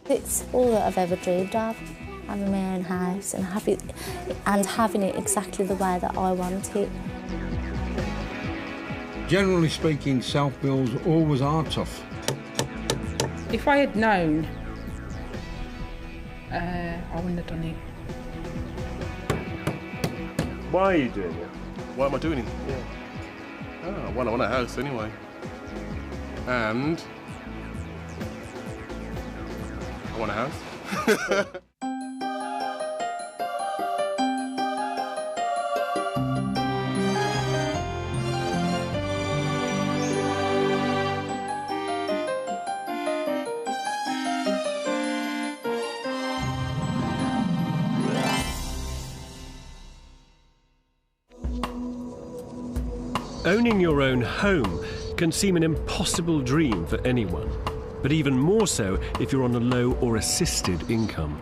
It's all that I've ever dreamed of, having my own house and having it exactly the way that I want it. Generally speaking, self-builds always are tough. If I had known, I wouldn't have done it. Why are you doing it? Why am I doing it? Yeah. Oh, well, I want a house anyway. And I want a house. Owning your own home can seem an impossible dream for anyone, but even more so if you're on a low or assisted income.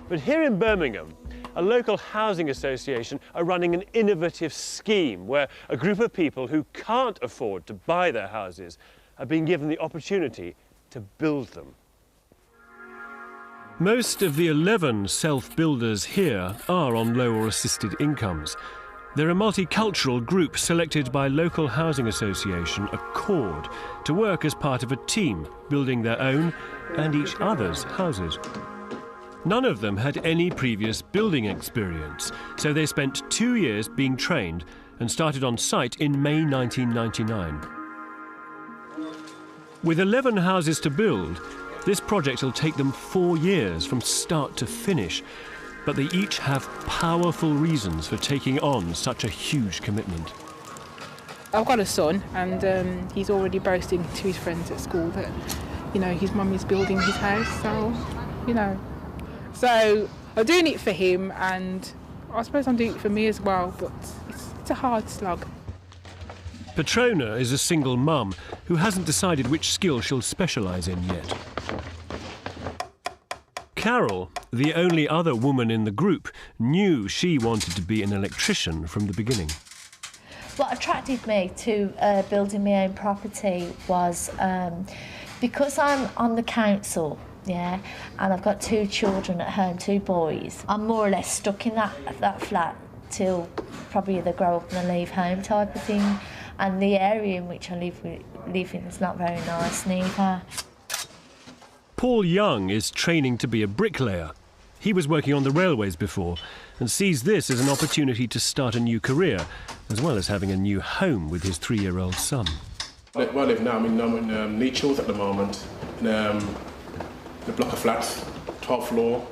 But here in Birmingham, a local housing association are running an innovative scheme where a group of people who can't afford to buy their houses are being given the opportunity to build them. Most of the 11 self-builders here are on low or assisted incomes. They're a multicultural group selected by local housing association Accord to work as part of a team, building their own and each other's houses. None of them had any previous building experience, so they spent 2 years being trained and started on site in May 1999. With 11 houses to build, this project will take them 4 years from start to finish, but they each have powerful reasons for taking on such a huge commitment. I've got a son, and he's already boasting to his friends at school that, you know, his mum is building his house, so, you know. So I'm doing it for him, and I suppose I'm doing it for me as well, but it's a hard slog. Petrona is a single mum who hasn't decided which skill she'll specialise in yet. Carol, the only other woman in the group, knew she wanted to be an electrician from the beginning. What attracted me to building my own property was because I'm on the council, yeah, and I've got 2 children at home, 2 boys. I'm more or less stuck in that flat till probably they grow up and leave home type of thing. And the area in which I live in is not very nice neither. Paul Young is training to be a bricklayer. He was working on the railways before and sees this as an opportunity to start a new career, as well as having a new home with his 3-year-old son. Where I live now, I'm in Nichols at the moment, in a block of flats, 12th floor.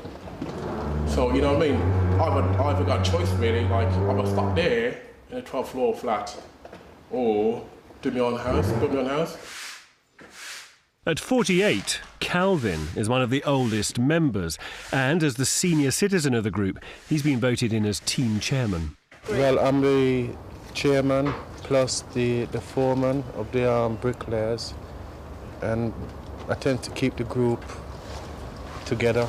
So, you know what I mean? I've either got a choice really, like either stop there in a 12th floor flat or do my own house, build my own house. At 48, Calvin is one of the oldest members, and as the senior citizen of the group, he's been voted in as team chairman. Well, I'm the chairman plus the foreman of the bricklayers, and I tend to keep the group together.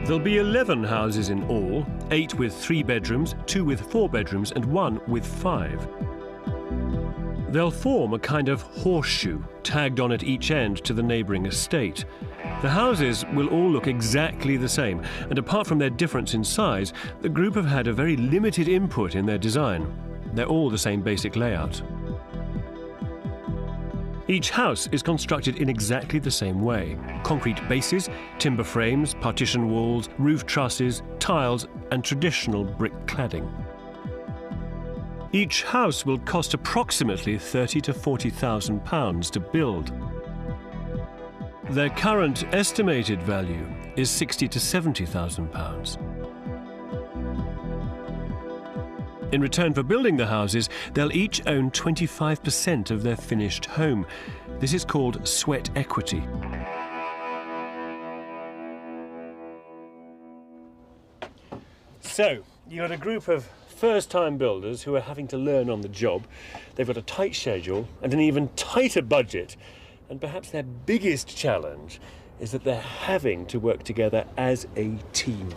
There'll be 11 houses in all, 8 with 3 bedrooms, 2 with 4 bedrooms, and 1 with 5. They'll form a kind of horseshoe, tagged on at each end to the neighbouring estate. The houses will all look exactly the same, and apart from their difference in size, the group have had a very limited input in their design. They're all the same basic layout. Each house is constructed in exactly the same way. Concrete bases, timber frames, partition walls, roof trusses, tiles, and traditional brick cladding. Each house will cost approximately £30,000 to £40,000 to build. Their current estimated value is £60,000 to £70,000. In return for building the houses, they'll each own 25% of their finished home. This is called sweat equity. So, you've got a group of first-time builders who are having to learn on the job. They've got a tight schedule and an even tighter budget. And perhaps their biggest challenge is that they're having to work together as a team.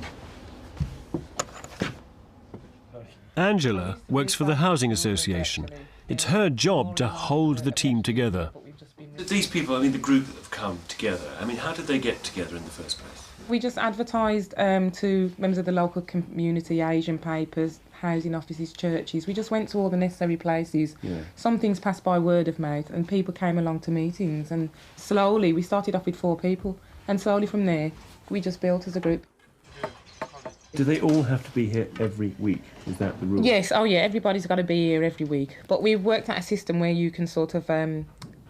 Angela works for the housing association. It's her job to hold the team together. These people, I mean, the group that have come together. I mean, how did they get together in the first place? We just advertised to members of the local community, Asian papers, housing offices, churches. We just went to all the necessary places. Yeah. Some things passed by word of mouth and people came along to meetings, and slowly we started off with 4 people and slowly from there we just built as a group. Do they all have to be here every week? Is that the rule? Yes, oh yeah, everybody's got to be here every week. But we've worked out a system where you can sort of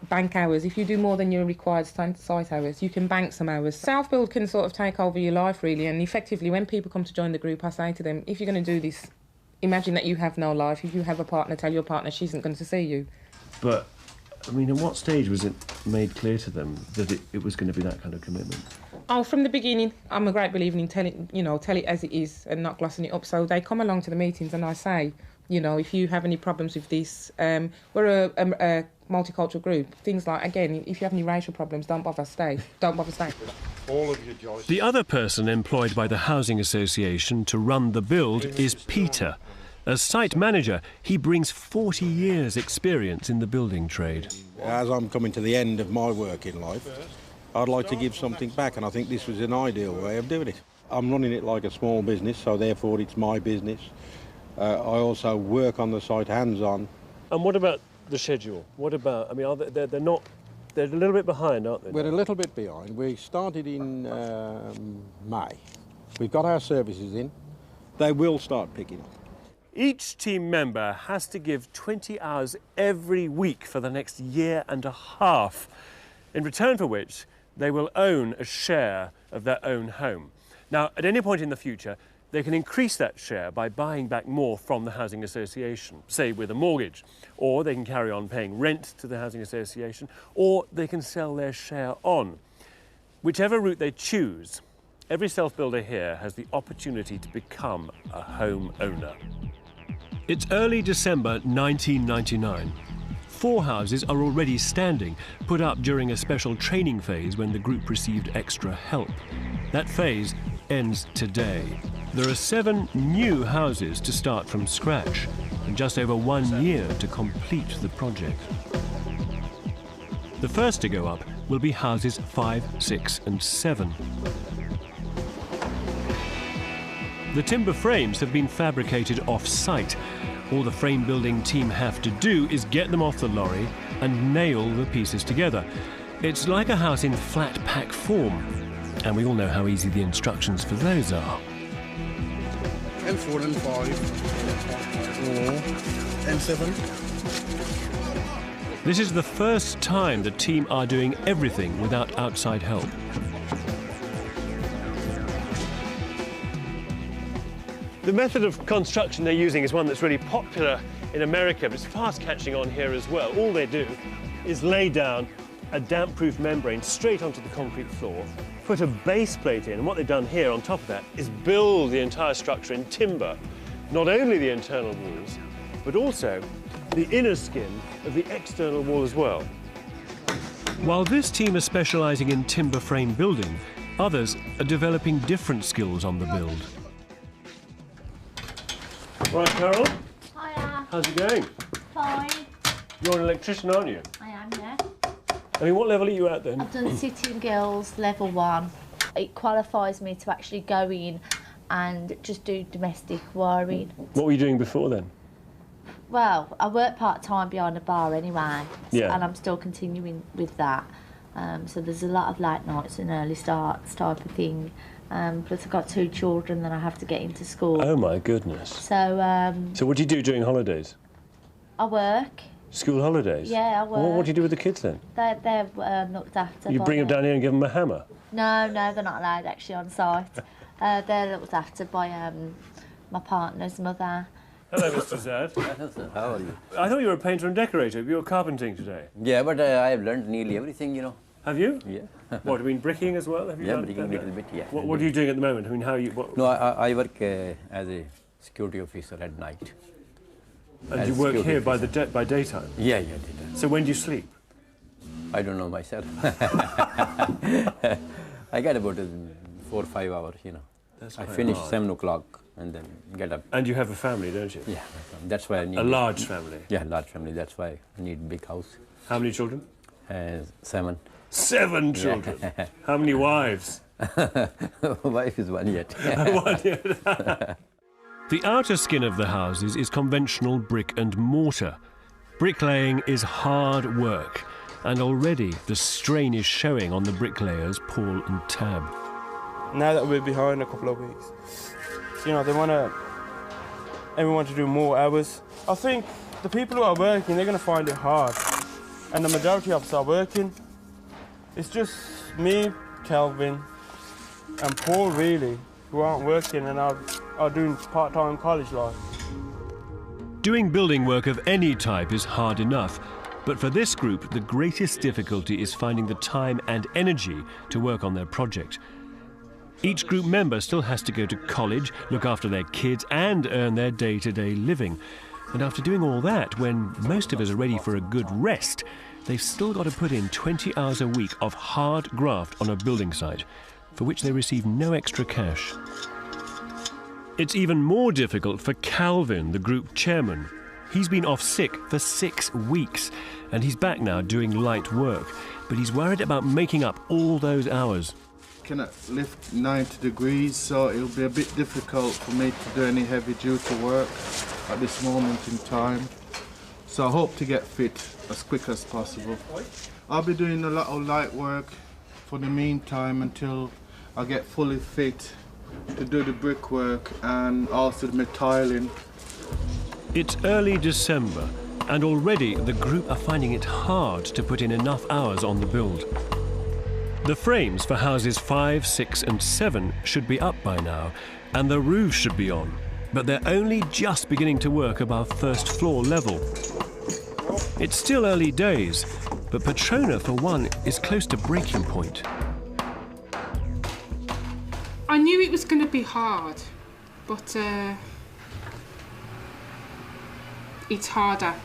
bank hours. If you do more than your required site hours, you can bank some hours. Self-build can sort of take over your life, really, and effectively when people come to join the group, I say to them, if you're going to do this, imagine that you have no life. If you have a partner, tell your partner she isn't going to see you. But, I mean, at what stage was it made clear to them that it was going to be that kind of commitment? Oh, from the beginning. I'm a great believer in tell it as it is and not glossing it up. So they come along to the meetings and I say, you know, if you have any problems with this, we're a multicultural group. Things like, again, if you have any racial problems, don't bother stay. Don't bother stay. All of you, Joyce. The other person employed by the Housing Association to run the build is Peter. As site manager, he brings 40 years' experience in the building trade. As I'm coming to the end of my working life, I'd like to give something back, and I think this was an ideal way of doing it. I'm running it like a small business, so therefore it's my business. I also work on the site hands-on. And what about the schedule? What about, I mean, they're a little bit behind, aren't they? We're a little bit behind. We started in May. We've got our services in. They will start picking up. Each team member has to give 20 hours every week for the next year and a half, in return for which they will own a share of their own home. Now, at any point in the future, they can increase that share by buying back more from the Housing Association, say with a mortgage, or they can carry on paying rent to the Housing Association, or they can sell their share on. Whichever route they choose, every self-builder here has the opportunity to become a home owner. It's early December 1999. 4 houses are already standing, put up during a special training phase when the group received extra help. That phase ends today. There are 7 new houses to start from scratch and just over 1 year to complete the project. The first to go up will be houses 5, 6 and 7. The timber frames have been fabricated off-site. All the frame building team have to do is get them off the lorry and nail the pieces together. It's like a house in flat pack form, and we all know how easy the instructions for those are. M4, M5, or M7. This is the first time the team are doing everything without outside help. The method of construction they're using is one that's really popular in America, but it's fast catching on here as well. All they do is lay down a damp-proof membrane straight onto the concrete floor, put a base plate in, and what they've done here on top of that is build the entire structure in timber. Not only the internal walls, but also the inner skin of the external wall as well. While this team is specialising in timber frame building, others are developing different skills on the build. Right, Carol. Hiya. How's it going? Fine. You're an electrician, aren't you? I am, yeah. I mean, what level are you at then? I've done City and Girls level 1. It qualifies me to actually go in and just do domestic wiring. What were you doing before then? Well, I work part-time behind a bar anyway, Yeah. and I'm still continuing with that. So there's a lot of late nights and early starts type of thing. Plus I've got 2 children that I have to get into school. Oh my goodness. So So what do you do during holidays? I work. School holidays? Yeah, I work. Well, what do you do with the kids then? They're looked after. You bring them down here and give them a hammer? No, they're not allowed actually on site. They're looked after by my partner's mother. Hello, Mr. Zad. Hello, sir. How are you? I thought you were a painter and decorator. You were carpenting today. Yeah, but I have learned nearly everything, you know. Have you? Yeah. What, I mean, bricking as well? Have you Yeah, done bricking a that? little bit, yeah. What are you doing at the moment? I mean, how are you... What, No, I work as a security officer at night. and as you work security here by, officer. by daytime? Yeah, daytime. So when do you sleep? I don't know myself. I get about 4 or 5 hours, you know. That's I quite finish hard. 7 o'clock and then get up. And you have a family, don't you? Yeah, that's why I need... A large family? Yeah, large family. That's why I need big house. How many children? 7. 7 children. How many wives? Wife is one yet. One yet. The outer skin of the houses is conventional brick and mortar. Bricklaying is hard work, and already the strain is showing on the bricklayers Paul and Tab. Now that we're behind a couple of weeks, you know, they want everyone to do more hours. I think the people who are working, they're going to find it hard, and the majority of us are working. It's just me, Kelvin, and Paul really, who aren't working and are doing part-time college life. Doing building work of any type is hard enough, but for this group, the greatest difficulty is finding the time and energy to work on their project. Each group member still has to go to college, look after their kids, and earn their day-to-day living. And after doing all that, when most of us are ready for a good rest, they've still got to put in 20 hours a week of hard graft on a building site, for which they receive no extra cash. It's even more difficult for Calvin, the group chairman. He's been off sick for 6 weeks, and he's back now doing light work, but he's worried about making up all those hours. Cannot lift 90 degrees, so it'll be a bit difficult for me to do any heavy duty work at this moment in time. So I hope to get fit as quick as possible. I'll be doing a lot of light work for the meantime until I get fully fit to do the brickwork and also the tiling. It's early December, and already the group are finding it hard to put in enough hours on the build. The frames for houses 5, 6 and 7 should be up by now, and the roofs should be on, but they're only just beginning to work above first floor level. It's still early days, but Petrona, for one, is close to breaking point. I knew it was going to be hard, but it's harder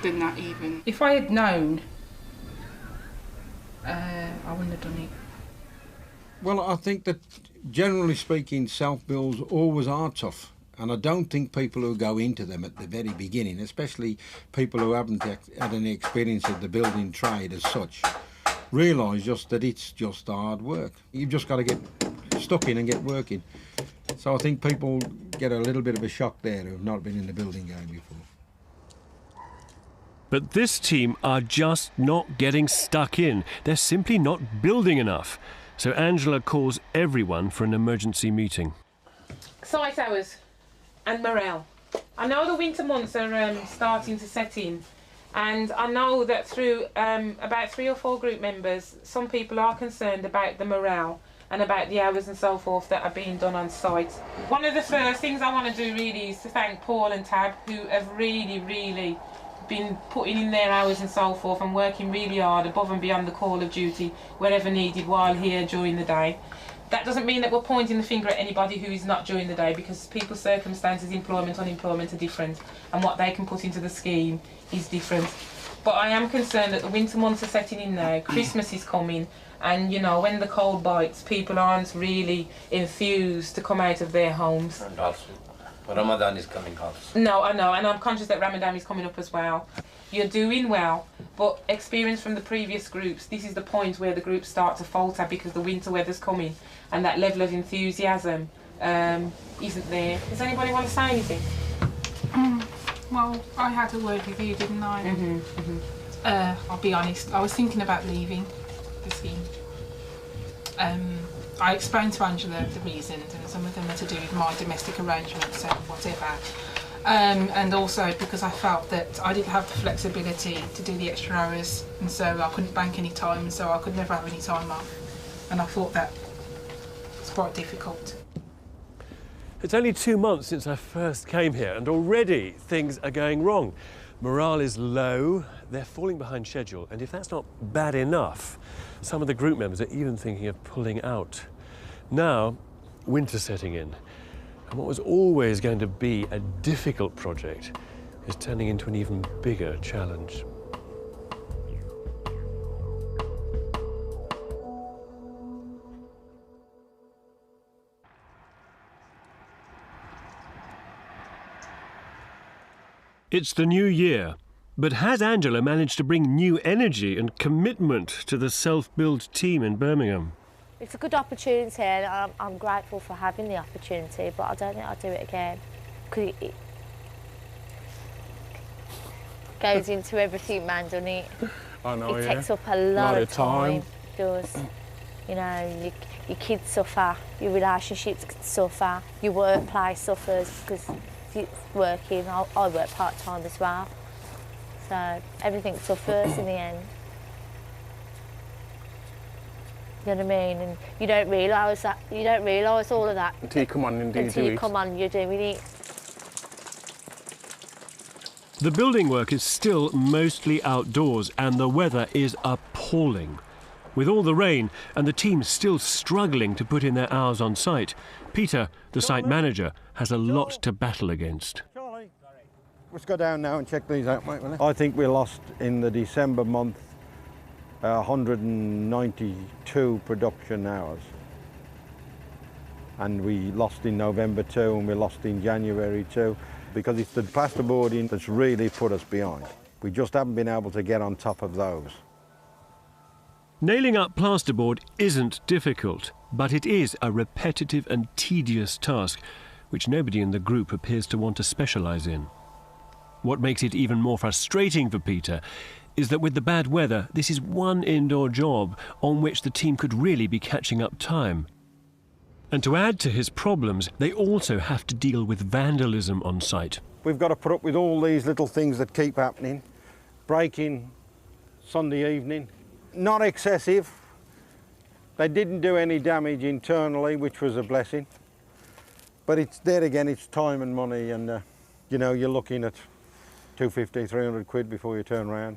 than that even. If I had known, I wouldn't have done it. Well, I think that generally speaking, self-builds always are tough. And I don't think people who go into them at the very beginning, especially people who haven't had any experience of the building trade as such, realise just that it's just hard work. You've just got to get stuck in and get working. So I think people get a little bit of a shock there who have not been in the building game before. But this team are just not getting stuck in. They're simply not building enough. So Angela calls everyone for an emergency meeting. Site hours and morale. I know the winter months are starting to set in, and I know that through about 3 or 4 group members, some people are concerned about the morale and about the hours and so forth that are being done on site. One of the first things I want to do really is to thank Paul and Tab, who have really been putting in their hours and so forth and working really hard above and beyond the call of duty wherever needed while here during the day. That doesn't mean that we're pointing the finger at anybody who is not during the day, because people's circumstances, employment, unemployment are different, and what they can put into the scheme is different. But I am concerned that the winter months are setting in now, Christmas is coming, and you know, when the cold bites, people aren't really enthused to come out of their homes. And also, Ramadan is coming also. No, I know, and I'm conscious that Ramadan is coming up as well. You're doing well, but experience from the previous groups, this is the point where the groups start to falter because the winter weather's coming and that level of enthusiasm isn't there. Does anybody want to say anything? Well, I had a word with you, didn't I? I'll be honest, I was thinking about leaving the scheme. I explained to Angela the reasons, and some of them are to do with my domestic arrangements and whatever. And also because I felt that I didn't have the flexibility to do the extra hours, and so I couldn't bank any time, so I could never have any time off. And I thought that was quite difficult. It's only 2 months since I first came here, and already things are going wrong. Morale is low, they're falling behind schedule, and if that's not bad enough, some of the group members are even thinking of pulling out. Now, winter's setting in, and what was always going to be a difficult project is turning into an even bigger challenge. It's the new year, But has Angela managed to bring new energy and commitment to the self-build team in Birmingham? It's a good opportunity, and I'm grateful for having the opportunity, but I don't think I'll do it again. Because it goes into everything, man, doesn't it? I know, It yeah. takes up a lot of time. time. It does. You know, your kids suffer, your relationships suffer, your workplace suffers because it's working. I work part-time as well. So everything suffers in the end. You know what I mean? And you don't realise that. You don't realise all of that Until you come on and do until you it. come on and you're doing it. The building work is still mostly outdoors and the weather is appalling. With all the rain and the team still struggling to put in their hours on site, Peter, the site manager, has a lot to battle against. Charlie, let's go down now and check these out, mate. I think we lost in the December month 192 production hours. And we lost in November too, and we lost in January too, because it's the plasterboarding that's really put us behind. We just haven't been able to get on top of those. Nailing up plasterboard isn't difficult, but it is a repetitive and tedious task, which nobody in the group appears to want to specialise in. What makes it even more frustrating for Peter is that with the bad weather, this is one indoor job on which the team could really be catching up time. And to add to his problems, they also have to deal with vandalism on site. We've got to put up with all these little things that keep happening. Breaking Sunday evening, not excessive. They didn't do any damage internally, which was a blessing. But it's there again, it's time and money, and you know, you're looking at 250, 300 quid before you turn around.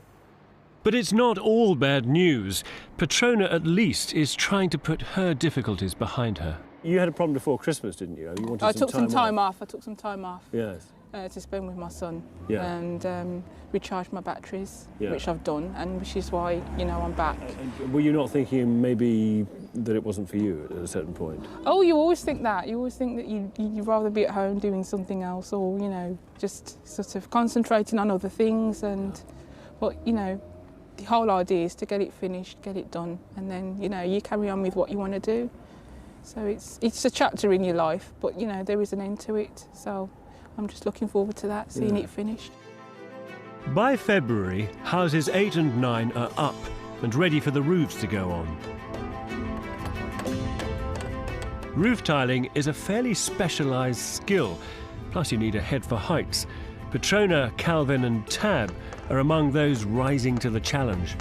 But it's not all bad news. Petrona, at least, is trying to put her difficulties behind her. You had a problem before Christmas, didn't you? You wanted I took some time off. off. I took some time off. Yes. To spend with my son Yeah. and recharge my batteries, Yeah. which I've done, and which is why, you know, I'm back. Were you not thinking maybe that it wasn't for you at a certain point? Oh, you always think that. You always think that you'd rather be at home doing something else, or, you know, just sort of concentrating on other things. But, you know, the whole idea is to get it finished, get it done, and then, you know, you carry on with what you want to do. So it's a chapter in your life, but, you know, there is an end to it. So I'm just looking forward to that, seeing it finished. By February, houses 8 and 9 are up and ready for the roofs to go on. Roof tiling is a fairly specialised skill, plus you need a head for heights. Petrona, Calvin and Tab are among those rising to the challenge.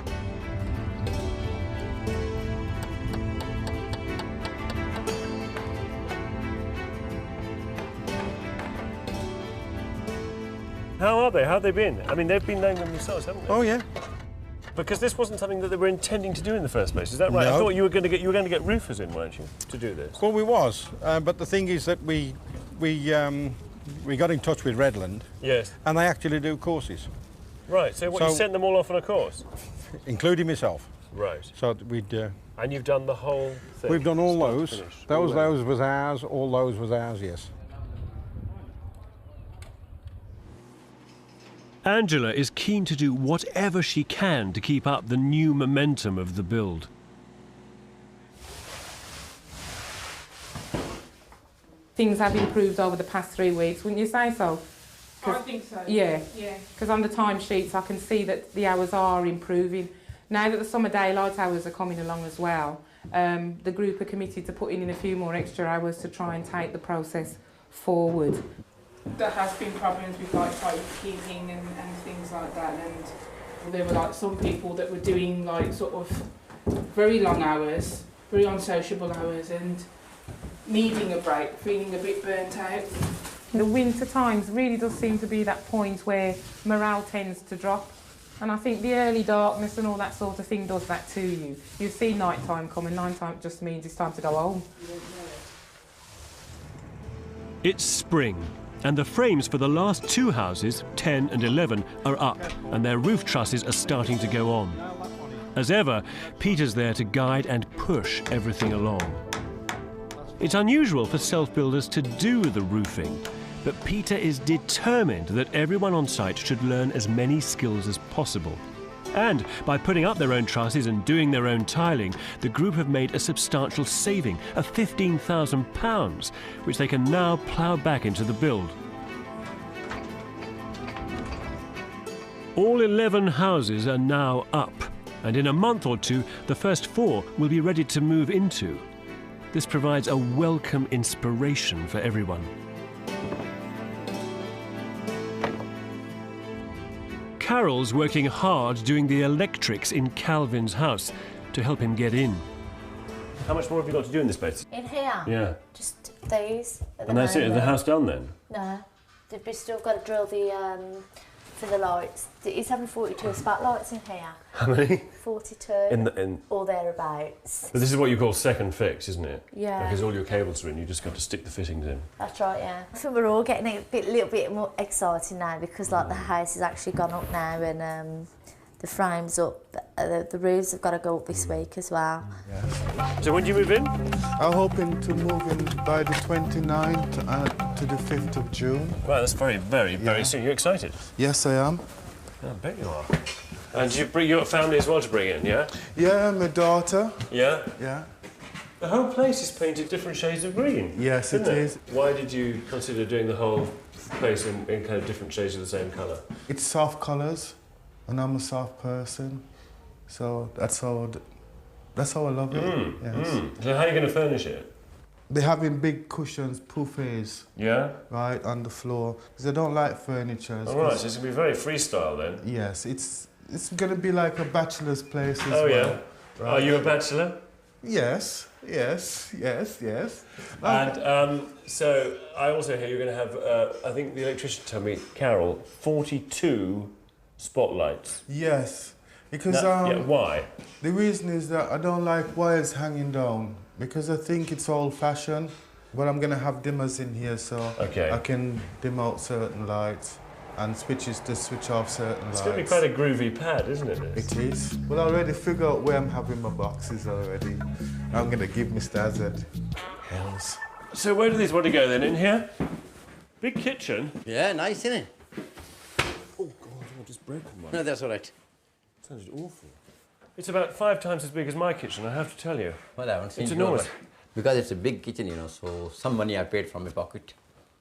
How are they? How have they been? I mean, they've been laying them themselves, haven't they? Oh yeah. Because this wasn't something that they were intending to do in the first place. Is that right? No. I thought you were going to get roofers in, weren't you, to do this? Well, we was, but the thing is that we got in touch with Redland. Yes. And they actually do courses. Right. So what, you sent them all off on a course, including myself. right? So we'd. And you've done the whole thing. We've done all start to those. finish? Those All was ours. All those was ours. Yes. Angela is keen to do whatever she can to keep up the new momentum of the build. Things have improved over the past 3 weeks, wouldn't you say so? I think so. Yeah. Yeah. Because on the timesheets I can see that the hours are improving. Now that the summer daylight hours are coming along as well, the group are committed to putting in a few more extra hours to try and take the process forward. There has been problems with like timekeeping and things like that, and there were like some people that were doing like sort of very long hours, very unsociable hours, and needing a break, feeling a bit burnt out. The winter times really does seem to be that point where morale tends to drop, and I think the early darkness and all that sort of thing does that to you. You see night time come, and night time just means it's time to go home. It's spring, and the frames for the last 2 houses, 10 and 11, are up, and their roof trusses are starting to go on. As ever, Peter's there to guide and push everything along. It's unusual for self-builders to do the roofing, But Peter is determined that everyone on site should learn as many skills as possible. And by putting up their own trusses and doing their own tiling, the group have made a substantial saving of £15,000, which they can now plough back into the build. All 11 houses are now up, and in a month or two, the first 4 will be ready to move into. This provides a welcome inspiration for everyone. Carol's working hard doing the electrics in Calvin's house to help him get in. How much more have you got to do in this place? In here? Yeah. Just these. And that's it? Is the house done then? No. We've still got to drill the for the lights. He's having 42 spotlights in here. How many? 42. Or thereabouts. But this is what you call second fix, isn't it? Yeah. Because all your cables are in, you just got to stick the fittings in. That's right, yeah. I think we're all getting a little bit more excited now because like the house has actually gone up now and the frame's up. The roofs have got to go up this week as well. Yeah. So when do you move in? I'm hoping to move in by the 29th to the 5th of June. Wow, that's very soon. You excited? Yes, I am. I bet you are. And you bring your family as well to bring in, yeah? Yeah, my daughter. Yeah? Yeah. The whole place is painted different shades of green. Yes, it is. Why did you consider doing the whole place in kind of different shades of the same colour? It's soft colours, and I'm a soft person, so that's how I love it. Yes. So how are you going to furnish it? They're having big cushions, buffets. Yeah? Right, on the floor, because I don't like furniture. All right, so it's going to be very freestyle then? Yes, it's going to be like a bachelor's place as well. Oh, yeah? Right. Are you a bachelor? Yes. And so I also hear you're going to have, I think the electrician told me, Carol, 42 spotlights. Yes, because why? The reason is that I don't like wires hanging down because I think it's old-fashioned. But I'm going to have dimmers in here so I can dim out certain lights and switches to switch off certain lights. It's going to be quite a groovy pad, isn't it? It is. Well, I already figured out where I'm having my boxes already. I'm going to give Mr. Hazard hells. So where do these want to go then? In here? Big kitchen? Yeah, nice, isn't it? Oh, God, I just broken one. No, that's all right. Sounded awful. It's about 5 times as big as my kitchen, I have to tell you. Well, I haven't seen it's enormous. Because it's a big kitchen, you know, so some money I paid from my pocket.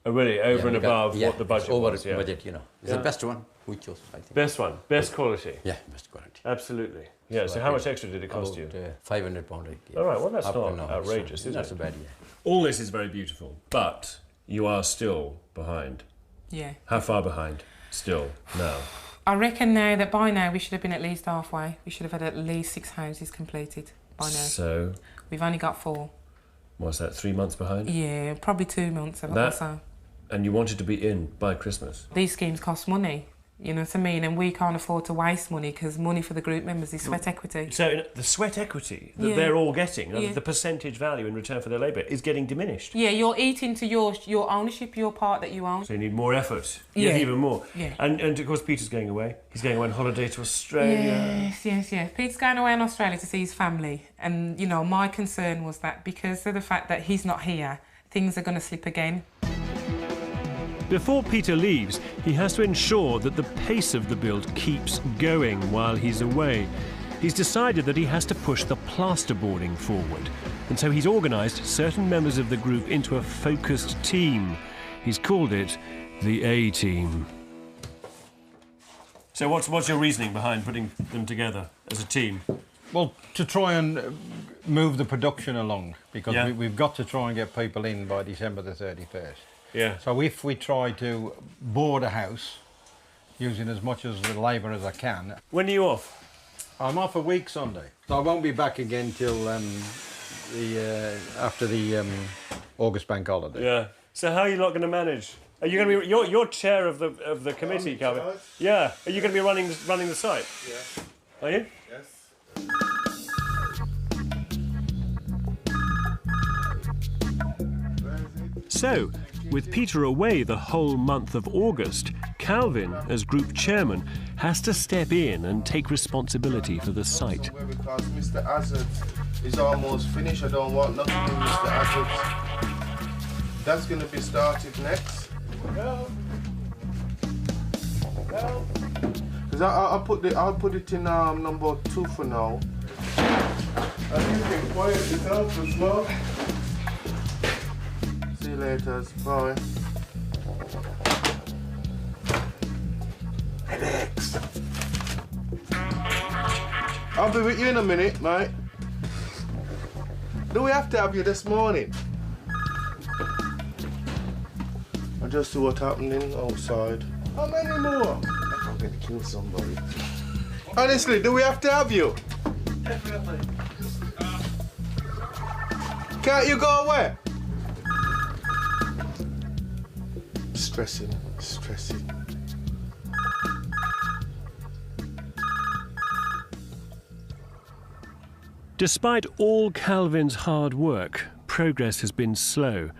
Oh, really? Over and above what the budget was? Over budget, you know. It's the best one we chose, I think. Best one? Best quality? Yeah, best quality. Absolutely. Yeah, so how much extra did it cost you? £500. All right, well, that's not outrageous, is it? Not so bad, yeah. All this is very beautiful, but you are still behind. Yeah. How far behind still now? I reckon now that by now we should have been at least halfway. We should have had at least 6 houses completed by now. So? We've only got 4. What's that, 3 months behind? Yeah, probably 2 months, I would say. And you wanted to be in by Christmas? These schemes cost money, you know what I mean? And we can't afford to waste money because money for the group members is sweat equity. So the sweat equity that they're all getting, the percentage value in return for their labour, is getting diminished. Yeah, you're eating to your ownership, your part that you own. So you need more effort. Yeah. Even more. Yeah. And of course Peter's going away. He's going away on holiday to Australia. Yes. Peter's going away in Australia to see his family. And, you know, my concern was that because of the fact that he's not here, things are going to slip again. Before Peter leaves, he has to ensure that the pace of the build keeps going while he's away. He's decided that he has to push the plasterboarding forward, and so he's organised certain members of the group into a focused team. He's called it the A-Team. So what's your reasoning behind putting them together as a team? Well, to try and move the production along, because we've got to try and get people in by December the 31st. Yeah. So if we try to board a house using as much of the labour as I can. When are you off? I'm off a week Sunday. So I won't be back again till after the August bank holiday. Yeah. So how are you not going to manage? Are you going to be you're chair of the committee, Calvin? Yeah. Are you going to be running the site? Yeah. Are you? Yes. So, with Peter away the whole month of August, Calvin, as group chairman, has to step in and take responsibility for the site. Because Mr. Hazard is almost finished. I don't want nothing with Mr. Hazard. That's going to be started next. Because I'll put it in number 2 for now. And you can quiet yourself as well. See you later. Bye. Headaches. I'll be with you in a minute, mate. Do we have to have you this morning? I'll just see what's happening outside. How many more? I'm gonna kill somebody. Honestly, do we have to have you? Definitely. Can't you go away? Stressing. Despite all Calvin's hard work, progress has been slow.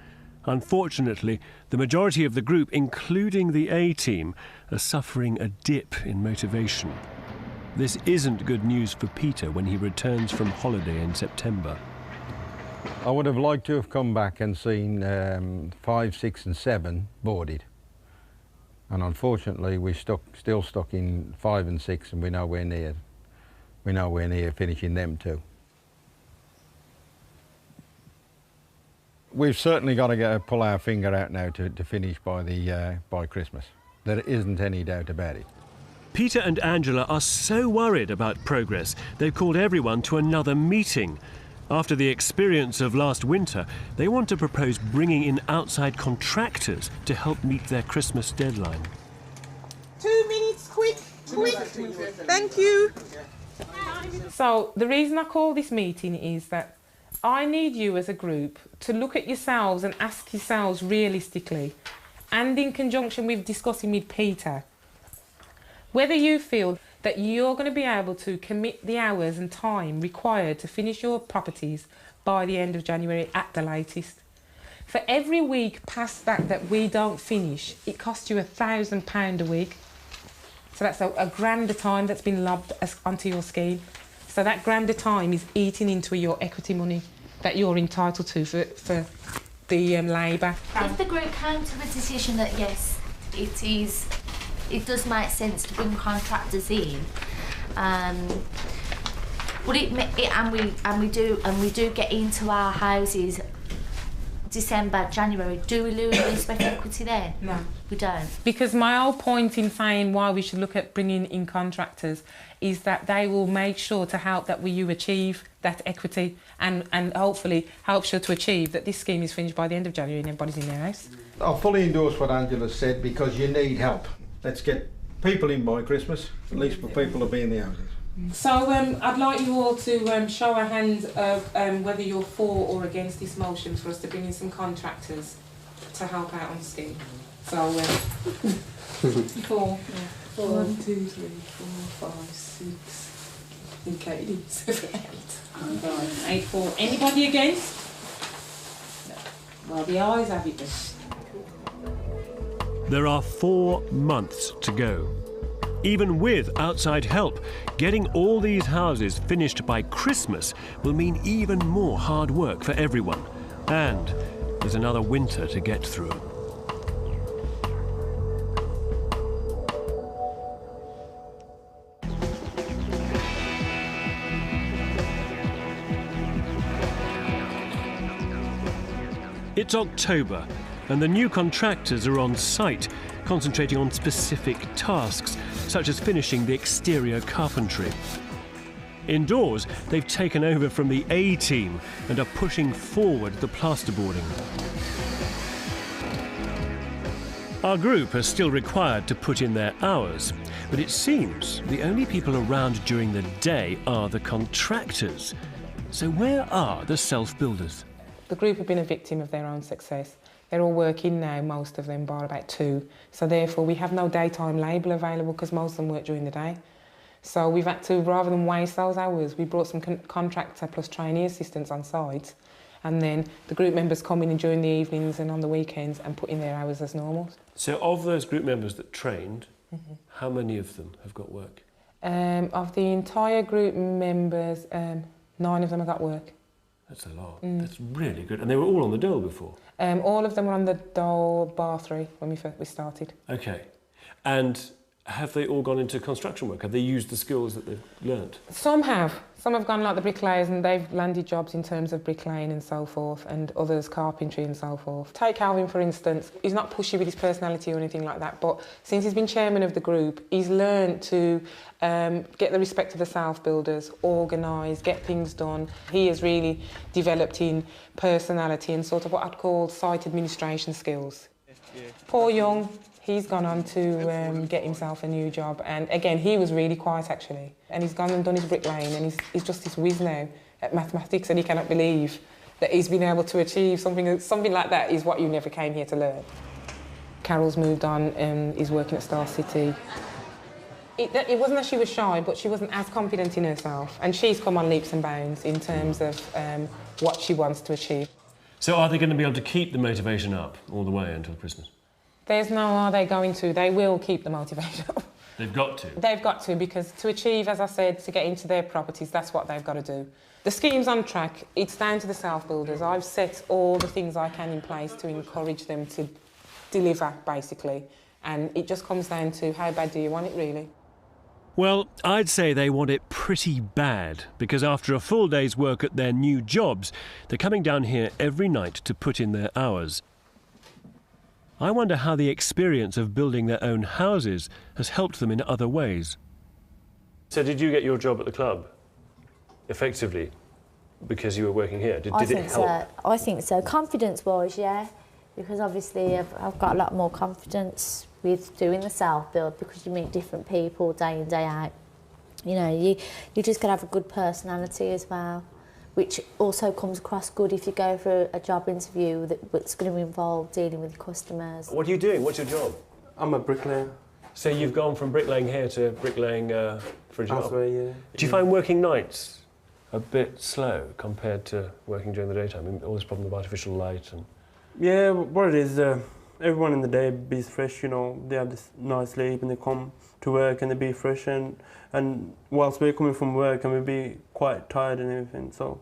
Unfortunately, the majority of the group, including the A-team, are suffering a dip in motivation. This isn't good news for Peter when he returns from holiday in September. I would have liked to have come back and seen 5, 6 and 7 boarded. And unfortunately, we're still stuck in 5 and 6 and we're nowhere near finishing them too. We've certainly got to pull our finger out now to finish by Christmas. There isn't any doubt about it. Peter and Angela are so worried about progress, they've called everyone to another meeting. After the experience of last winter, they want to propose bringing in outside contractors to help meet their Christmas deadline. 2 minutes, quick. Thank you. So the reason I call this meeting is that I need you as a group to look at yourselves and ask yourselves realistically, and in conjunction with discussing with Peter, whether you feel that you're going to be able to commit the hours and time required to finish your properties by the end of January at the latest. For every week past that we don't finish, it costs you £1,000 a week. So that's a grand of time that's been lobbed onto your scheme. So that grand of time is eating into your equity money that you're entitled to for the labour. If the group came to a decision that yes, it does make sense to bring contractors in, would it and we do get into our houses December, January, do we lose any sweat equity then? No. We don't. Because my whole point in saying why we should look at bringing in contractors is that they will make sure to help that you achieve that equity and hopefully helps you to achieve that this scheme is finished by the end of January and everybody's in their house. I fully endorse what Angela said because you need help. Let's get people in by Christmas, at least for people to be in the houses. So I'd like you all to show a hand of whether you're for or against this motion for us to bring in some contractors to help out on the scheme. So 4. 1, 2, 3, 4, 5, 6. Okay, 7, 8. 8, 4. Anybody against? No. Well, the ayes have it then. There are 4 months to go. Even with outside help, getting all these houses finished by Christmas will mean even more hard work for everyone. And there's another winter to get through. It's October, and the new contractors are on site, concentrating on specific tasks, such as finishing the exterior carpentry. Indoors, they've taken over from the A-team and are pushing forward the plasterboarding. Our group are still required to put in their hours, but it seems the only people around during the day are the contractors. So where are the self-builders? The group have been a victim of their own success. They're all working now, most of them, by about 2. So therefore, we have no daytime labour available because most of them work during the day. So we've had to, rather than waste those hours, we brought some contractor plus trainee assistants on site. And then the group members come in during the evenings and on the weekends and put in their hours as normal. So of those group members that trained, how many of them have got work? Of the entire group members, 9 of them have got work. That's a lot. That's really good. And they were all on the dole before? All of them were on the dole bar 3 when we started. OK. And have they all gone into construction work? Have they used the skills that they've learnt? Some have. Some have gone like the bricklayers and they've landed jobs in terms of bricklaying and so forth, and others carpentry and so forth. Take Calvin, for instance. He's not pushy with his personality or anything like that, but since he's been chairman of the group, he's learned to get the respect of the self-builders, organise, get things done. He has really developed in personality and sort of what I'd call site administration skills. Poor Young, he's gone on to get himself a new job, and again, he was really quiet actually. And he's gone and done his bricklaying, and he's just this whiz now at mathematics, and he cannot believe that he's been able to achieve something like that is what you never came here to learn. Carol's moved on and is working at Star City. It wasn't that she was shy, but she wasn't as confident in herself, and she's come on leaps and bounds in terms of what she wants to achieve. So are they going to be able to keep the motivation up all the way until Christmas? There's no are they going to. They will keep the motivation up. They've got to? They've got to, because to achieve, as I said, to get into their properties, that's what they've got to do. The scheme's on track. It's down to the self-builders. I've set all the things I can in place to encourage them to deliver, basically. And it just comes down to how bad do you want it, really? Well, I'd say they want it pretty bad, because after a full day's work at their new jobs, they're coming down here every night to put in their hours. I wonder how the experience of building their own houses has helped them in other ways. So did you get your job at the club, effectively, because you were working here? Did it help? I think so. Confidence-wise, yeah, because obviously I've got a lot more confidence with doing the self-build, because you meet different people day in, day out. You know, you just got to have a good personality as well, which also comes across good if you go for a job interview that's going to involve dealing with customers. What are you doing? What's your job? I'm a bricklayer. So you've gone from bricklaying here to bricklaying for a job? Elsewhere, yeah. Do you find working nights a bit slow compared to working during the daytime? I mean, all this problem of artificial light and... Yeah, what it is, everyone in the day be fresh, you know, they have this nice sleep and they come to work and they be fresh, and whilst we're coming from work and we be quite tired and everything, so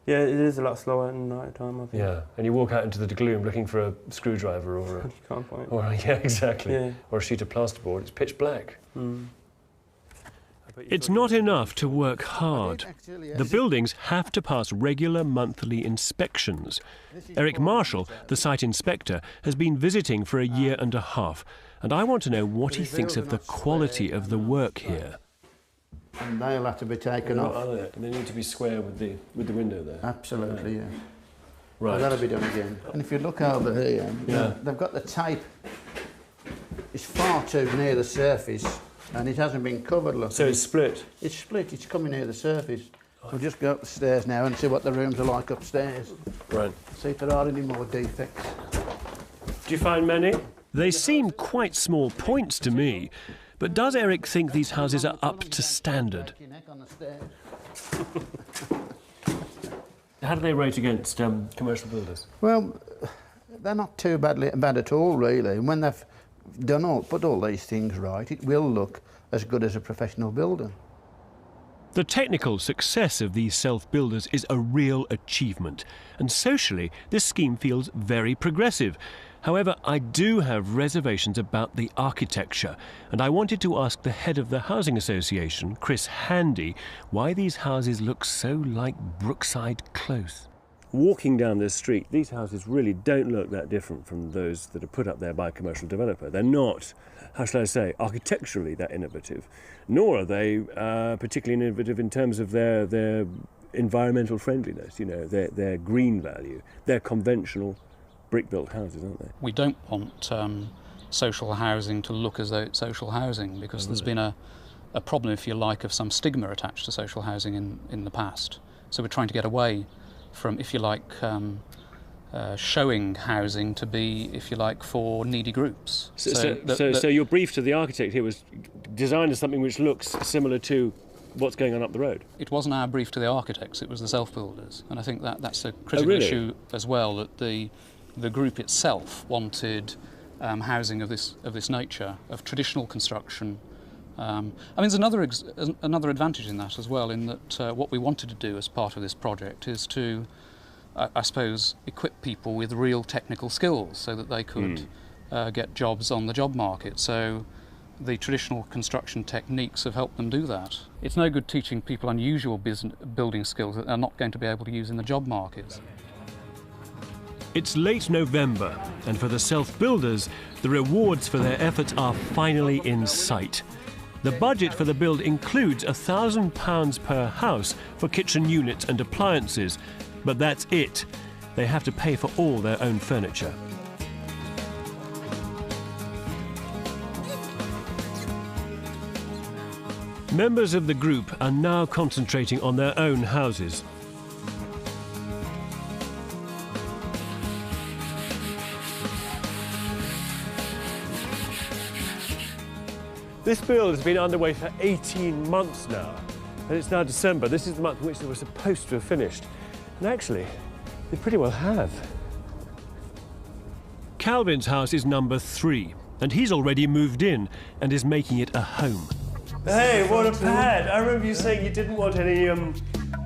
yeah, it is a lot slower at night time, I think. Yeah, and you walk out into the gloom looking for a screwdriver or a... You can't find it. Or yeah, exactly. Yeah. Or a sheet of plasterboard. It's pitch black. It's not enough to work hard. The buildings have to pass regular monthly inspections. Eric Marshall, the site inspector, has been visiting for a year and a half, and I want to know what he thinks of the quality of the work here. And they'll have to be taken off. Are they? And they need to be square with the window there. Absolutely, yeah. Right. That'll be done again. And if you look over here, they've got the tape. It's far too near the surface, and it hasn't been covered. Look. So it's split? It's split. It's coming near the surface. We'll just go up the stairs now and see what the rooms are like upstairs. Right. See if there are any more defects. Do you find many? They seem quite small points to me. But does Eric think these houses are up to standard? How do they rate against commercial builders? Well, they're not too bad at all, really. And when they've put all these things right, it will look as good as a professional builder. The technical success of these self-builders is a real achievement, and socially this scheme feels very progressive. However, I do have reservations about the architecture, and I wanted to ask the head of the Housing Association, Chris Handy, why these houses look so like Brookside Close. Walking down this street, these houses really don't look that different from those that are put up there by a commercial developer. They're not, how shall I say, architecturally that innovative, nor are they particularly innovative in terms of their environmental friendliness, you know, their green value. They're conventional brick-built houses, aren't they? We don't want social housing to look as though it's social housing, because there's been a problem, if you like, of some stigma attached to social housing in the past. So we're trying to get away from, if you like, showing housing to be, if you like, for needy groups. So your brief to the architect here was designed as something which looks similar to what's going on up the road? It wasn't our brief to the architects, it was the self-builders. And I think that's a critical issue as well, that the group itself wanted housing of this nature, of traditional construction, I mean, there's another advantage in that as well, in that what we wanted to do as part of this project is to, I suppose, equip people with real technical skills so that they could get jobs on the job market. So the traditional construction techniques have helped them do that. It's no good teaching people unusual building skills that they're not going to be able to use in the job market. It's late November, and for the self-builders, the rewards for their efforts are finally in sight. The budget for the build includes £1,000 per house for kitchen units and appliances, but that's it. They have to pay for all their own furniture. Members of the group are now concentrating on their own houses. This build has been underway for 18 months now, and it's now December. This is the month in which they were supposed to have finished. And actually, they pretty well have. Calvin's house is number 3, and he's already moved in and is making it a home. Hey, what a pad! I remember you saying you didn't want any, you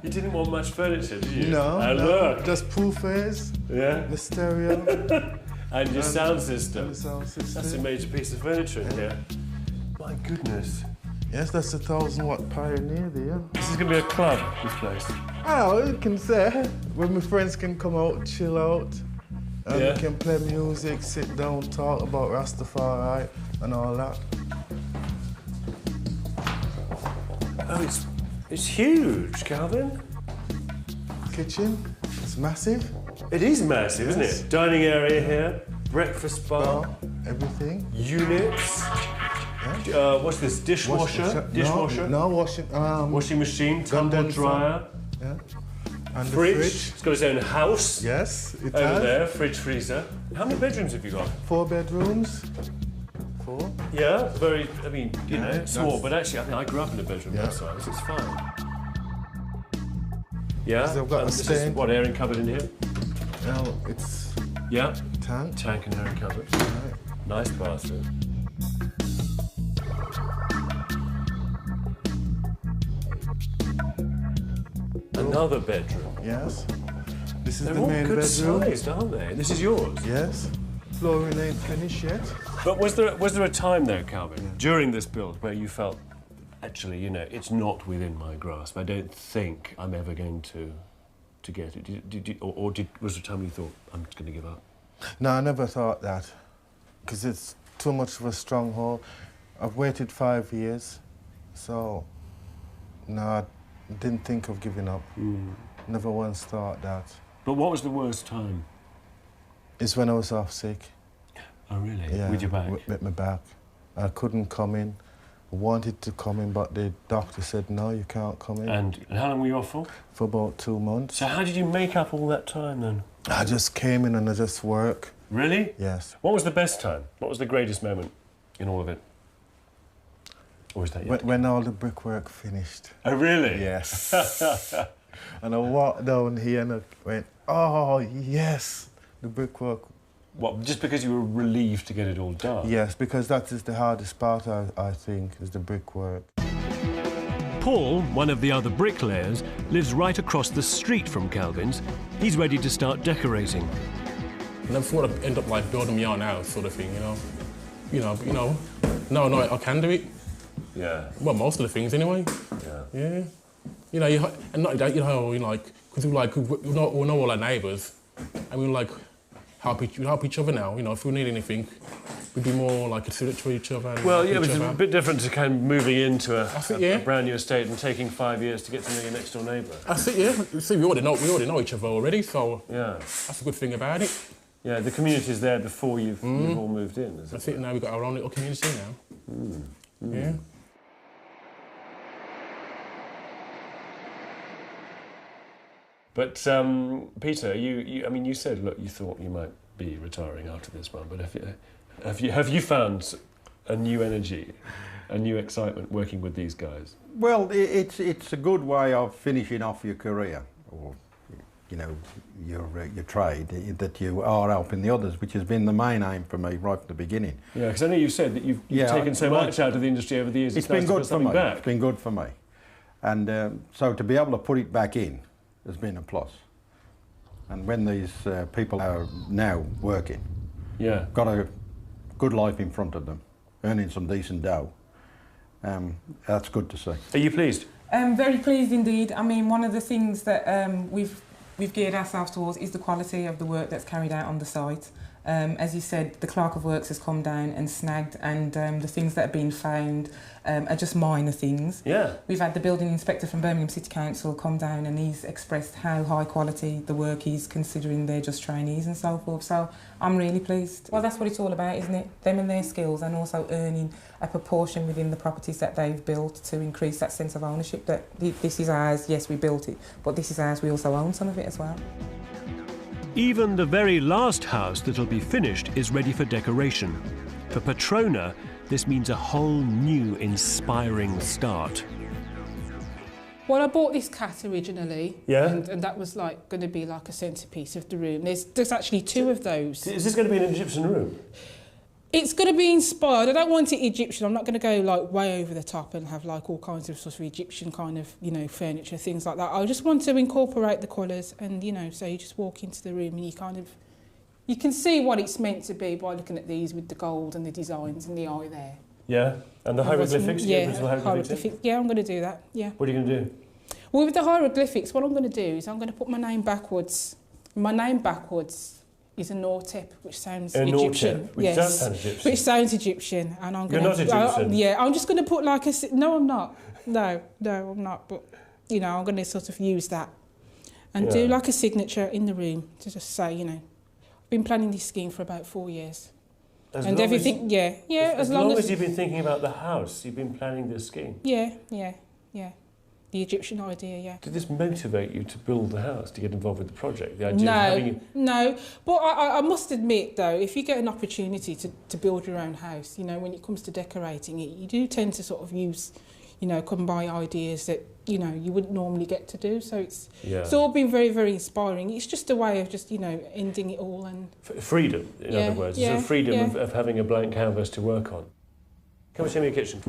didn't want much furniture, did you? No, look. Just proofers, yeah, the stereo. and your sound system. And the sound system. That's a major piece of furniture in here. My goodness. Yes, that's a 1,000-watt Pioneer there. This is going to be a club, this place. Oh, you can say. Where my friends can come out, chill out, and we can play music, sit down, talk about Rastafari and all that. Oh, it's huge, Calvin. Kitchen, it's massive. It is massive, isn't it? Dining area here, breakfast bar, everything. Units. Yeah. What's this? Dishwasher? Dishwasher? No, washing machine, tumble dryer. Yeah. And fridge. The fridge. It's got its own house. Yes, it Over has. there, fridge, freezer. How many bedrooms have you got? 4 bedrooms. 4. Yeah, very, I mean, you know, small, but actually, I think I grew up in a bedroom that size. It's fine. Yeah? So I've got a this is what, airing cupboard in here? No, it's... Yeah? Tank. Tank and airing cupboard. Right. Nice bathroom. Another bedroom. Yes. This is They're the all main good bedroom. sized, aren't they? This is yours. Yes. Flooring ain't finished yet. But was there a time though, Calvin, during this build where you felt, actually, you know, it's not within my grasp. I don't think I'm ever going to get it. Was there a time you thought I'm just going to give up? No, I never thought that, because it's too much of a stronghold. I've waited 5 years, so no, I didn't think of giving up. Never once thought that. But what was the worst time? It's when I was off sick. Oh, really? Yeah, with your back? With my back. I couldn't come in. I wanted to come in, but the doctor said, no, you can't come in. And how long were you off for? For about 2 months. So how did you make up all that time then? I just came in and I just worked. Really? Yes. What was the best time? What was the greatest moment in all of it? Or is that yet? When all the brickwork finished. Oh, really? Yes. And I walked down here and I went, oh, yes, the brickwork. What, just because you were relieved to get it all done? Yes, because that is the hardest part, I think, is the brickwork. Paul, one of the other bricklayers, lives right across the street from Calvin's. He's ready to start decorating. And I just want to end up like building my own house, sort of thing, you know. No, I can do it. Yeah. Well, most of the things anyway. Yeah. Yeah. You know, and not that, you know, because we know all our neighbours, and we like help each other now. You know, if we need anything, we'd be more like considerate to each other. And well, yeah, but it's a bit different to kind of moving into a brand new estate and taking 5 years to get to know your next door neighbour. That's it, yeah. See, we already know each other already, so yeah, that's a good thing about it. Yeah, the community's there before you've all moved in. That's it. Now we've got our own little community now. Yeah. But Peter, I mean, you said, look, you thought you might be retiring after this one, but have you found a new energy, a new excitement working with these guys? Well, it's a good way of finishing off your career, or you know, your trade, that you are helping the others, which has been the main aim for me right from the beginning. Yeah, because I know you've said that you've taken so much out of the industry over the years. It's been good for me. Back. It's been good for me. And so to be able to put it back in has been a plus. And when these people are now working, got a good life in front of them, earning some decent dough, that's good to see. Are you pleased? Very pleased indeed. I mean, one of the things that we've geared ourselves towards is the quality of the work that's carried out on the site. As you said, the clerk of works has come down and snagged, and the things that have been found are just minor things. Yeah. We've had the building inspector from Birmingham City Council come down, and he's expressed how high quality the work is, considering they're just trainees and so forth. So I'm really pleased. Well, that's what it's all about, isn't it? Them and their skills, and also earning a proportion within the properties that they've built to increase that sense of ownership, that this is ours, yes, we built it, but this is ours, we also own some of it as well. Even the very last house that'll be finished is ready for decoration. For Patrona, this means a whole new, inspiring start. Well, I bought this cat originally, yeah, and that was like going to be like a centrepiece of the room. There's actually two of those. Is this going to be an Egyptian room? It's going to be inspired. I don't want it Egyptian. I'm not going to go like way over the top and have like all kinds of sort of Egyptian kind of, you know, furniture, things like that. I just want to incorporate the colours, and, you know, so you just walk into the room and you can see what it's meant to be by looking at these with the gold and the designs and the eye there. Yeah, and the hieroglyphics? Hieroglyphics. Yeah, I'm going to do that, yeah. What are you going to do? Well, with the hieroglyphics, what I'm going to do is I'm going to put my name backwards. My name backwards is a Nortep, which sounds Egyptian. Which does sound Egyptian. Which sounds Egyptian. And I'm You're not Egyptian? Yeah, I'm just going to put like a... No, I'm not. No, I'm not. But, you know, I'm going to sort of use that and do like a signature in the room to just say, you know, I've been planning this scheme for about 4 years. As long as you've been thinking about the house, you've been planning this scheme? Yeah. The Egyptian idea, yeah. Did this motivate you to build the house, to get involved with the project? The idea of having No. But I must admit, though, if you get an opportunity to build your own house, you know, when it comes to decorating it, you do tend to sort of use, you know, come by ideas that, you know, you wouldn't normally get to do. So it's all been very, very inspiring. It's just a way of just, you know, ending it all and... Freedom, in other words. It's a freedom of having a blank canvas to work on. Come and show me your kitchen.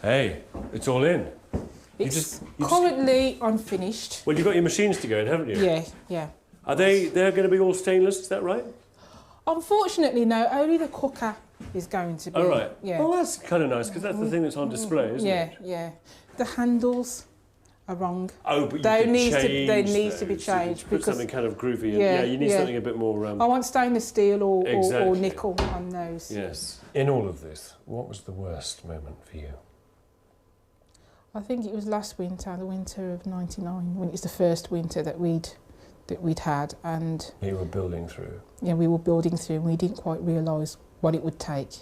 Hey, it's all in. It's currently unfinished. Well, you've got your machines to go in, haven't you? Yeah. They're going to be all stainless, is that right? Unfortunately, no. Only the cooker is going to be. Oh, right. Yeah. Well, that's kind of nice, because that's the thing that's on display, isn't it? Yeah. The handles are wrong. Oh, but they need to be changed. Put something kind of groovy in. Yeah, you need something a bit more... I want stainless steel or nickel on those. Yes. In all of this, what was the worst moment for you? I think it was last winter, the winter of '99, when it was the first winter that we'd had, and you were building through. Yeah, we were building through, and we didn't quite realise what it would take,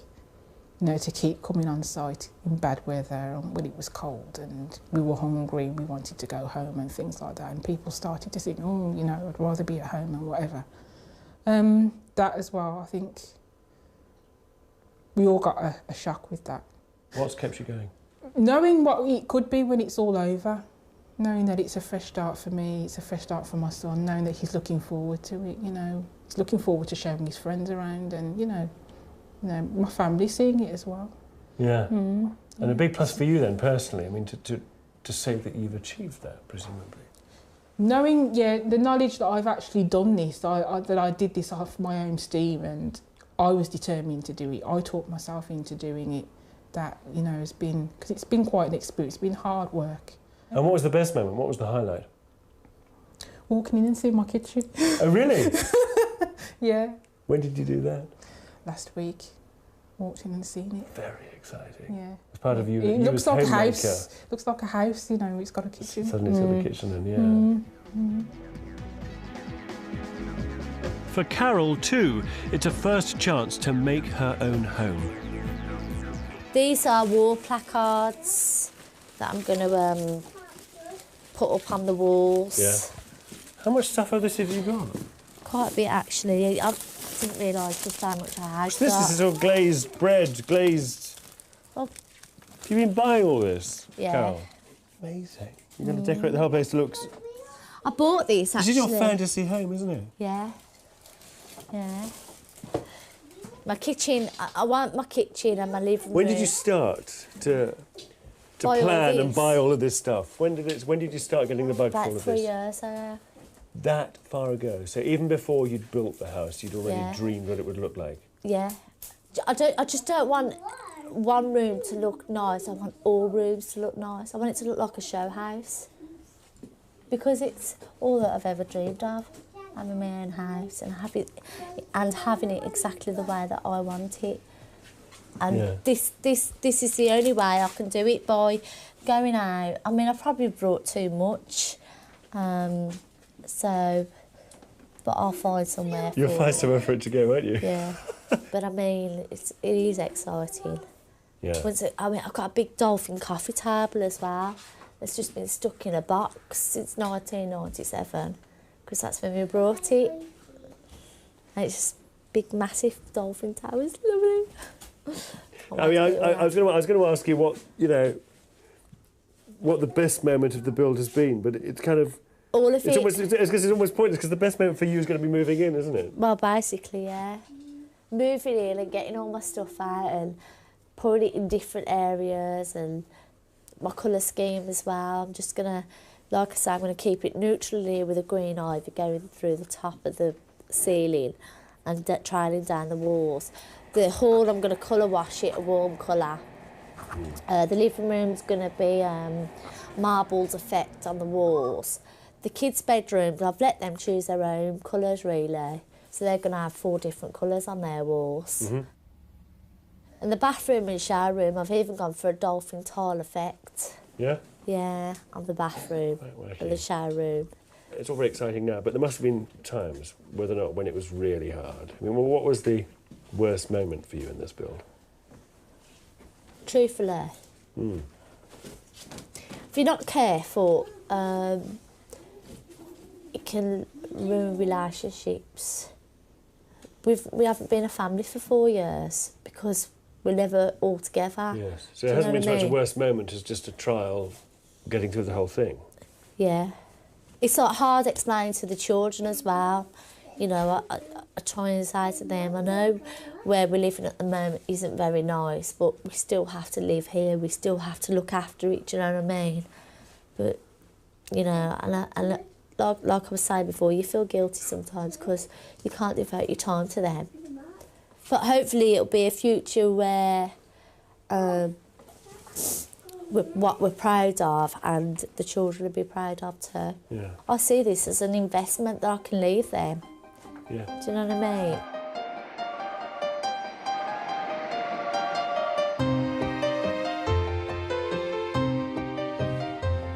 you know, to keep coming on site in bad weather and when it was cold, and we were hungry, we wanted to go home and things like that, and people started to think, oh, you know, I'd rather be at home and whatever. That as well, I think we all got a shock with that. What's kept you going? Knowing what it could be when it's all over, knowing that it's a fresh start for me, it's a fresh start for my son, knowing that he's looking forward to it, you know, he's looking forward to showing his friends around, and, you know, my family seeing it as well. Yeah. And a big plus for you then, personally, I mean, to say that you've achieved that, presumably. Knowing, the knowledge that I've actually done this, that I did this off my own steam, and I was determined to do it, I talked myself into doing it. That, you know, has been, because it's been quite an experience, it's been hard work. And what was the best moment? What was the highlight? Walking in and seeing my kitchen. Oh, really? Yeah. When did you do that? Last week. Walked in and seen it. Very exciting. Yeah. As part of you, it you looks like a house. Looks like a house, you know, it's got a kitchen. Suddenly it's got a kitchen and For Carol, too, it's a first chance to make her own home. These are wall placards that I'm going to put up on the walls. Yeah. How much stuff of this have you got? Quite a bit, actually. I didn't realise just how much I had. This is all glazed bread, glazed... Well, have you been buying all this, yeah. Carol? amazing. You're going to decorate the whole place to look... I bought these, actually. This is your fantasy home, isn't it? Yeah. Yeah. My kitchen, I want my kitchen and my living room. When did you start to plan and buy all of this stuff? When did you start getting the bug for all of this? About 3 years, That far ago? So even before you'd built the house, you'd already dreamed what it would look like? Yeah. I just don't want one room to look nice. I want all rooms to look nice. I want it to look like a show house. Because it's all that I've ever dreamed of. Having my own house and having it exactly the way that I want it. And this is the only way I can do it, by going out. I mean, I've probably brought too much, but I'll find somewhere for it. You'll find somewhere for it to go, won't you? Yeah. But I mean, it is exciting. Yeah. I mean, I've got a big dolphin coffee table as well. It's just been stuck in a box since 1997, because that's when we brought it. And it's just big, massive dolphin tower. It's lovely. I mean, I was going to ask you what the best moment of the build has been, but it's kind of... All of it. It's almost pointless, because the best moment for you is going to be moving in, isn't it? Well, basically, yeah. Moving in and getting all my stuff out and putting it in different areas, and my colour scheme as well. I'm just going to, like I say, I'm going to keep it neutral here with a green ivy going through the top of the ceiling and trailing down the walls. The hall, I'm going to colour wash it a warm colour. The living room's going to be marbles effect on the walls. The kids' bedrooms, I've let them choose their own colours, really. So they're going to have 4 different colours on their walls. Mm-hmm. And the bathroom and shower room, I've even gone for a dolphin tile effect. Yeah? Yeah, on the bathroom and the shower room. It's all very exciting now, but there must have been times, whether or not, when it was really hard. I mean, well, what was the worst moment for you in this build? Truthfully, if you're not careful, it can ruin relationships. We haven't been a family for 4 years because we're never all together. Yes. So it hasn't been so much a worst moment as just a trial getting through the whole thing. Yeah. It's like hard explaining to the children as well. You know, I try and say to them, I know where we're living at the moment isn't very nice, but we still have to live here. We still have to look after it, do you know what I mean? But, you know, and like I was saying before, you feel guilty sometimes because you can't devote your time to them. But hopefully it'll be a future where what we're proud of and the children will be proud of too. Yeah. I see this as an investment that I can leave them. Yeah. Do you know what I mean?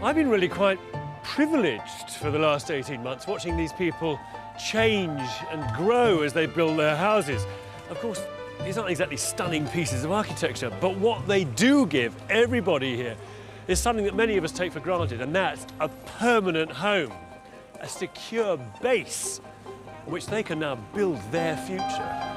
I've been really quite privileged for the last 18 months watching these people change and grow as they build their houses. Of course, these aren't exactly stunning pieces of architecture, but what they do give everybody here is something that many of us take for granted, and that's a permanent home, a secure base on which they can now build their future.